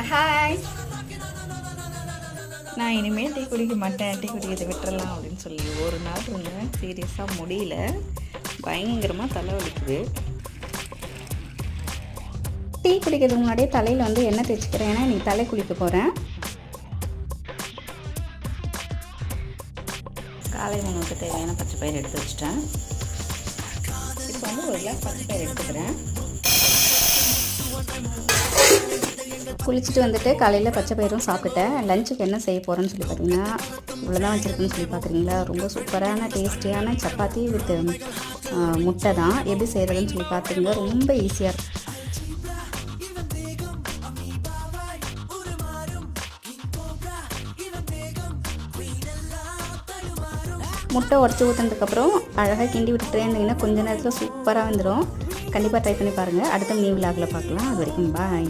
Hi. நான் இனிமேல் tea குடிக்க மாட்டேன், டீ குடிக்கிறத விட்டுறலாம் அப்படின்னு சொல்லி ஒரு நாள் இருந்தேன். சீரியஸாக முடியல, பயங்கரமாக தலைவலிக்குது. டீ குடிக்கிறதுக்கு முன்னாடியே தலையில் வந்து எண்ணெய் தேய்ச்சிக்கிறேன், ஏன்னா இன்றைக்கி தலை குளிக்க போகிறேன். காலை உணவுக்கு தேவையான பச்சை பயிர் எடுத்து வச்சுட்டேன். இப்போ வந்து ஒரு கிளாஸ் பச்சை பயிர் எடுத்துக்கிறேன். குளிச்சுட்டு வந்துட்டு காலையில் பச்சை பயிரும் சாப்பிட்டுட்டேன். லஞ்சுக்கு என்ன செய்ய போகிறேன்னு சொல்லி பார்த்தீங்கன்னா, இவ்வளோதான் வச்சுருக்குன்னு சொல்லி பார்க்குறீங்களா, ரொம்ப சூப்பரான டேஸ்டியான சப்பாத்தி வித் முட்டை தான். எப்படி செய்கிறதுன்னு சொல்லி பார்த்துங்க, ரொம்ப ஈஸியாக இருக்கும். முட்டை உடச்சி ஊற்றுனதுக்கப்புறம் அழகாக கிண்டி விட்டுட்டே இருந்தீங்கன்னா கொஞ்ச நேரத்தில் சூப்பராக வந்துடும். கண்டிப்பாக ட்ரை பண்ணி பாருங்கள். அடுத்த நியூ விலாகில் பார்க்கலாம். அது வரைக்கும் பாய்.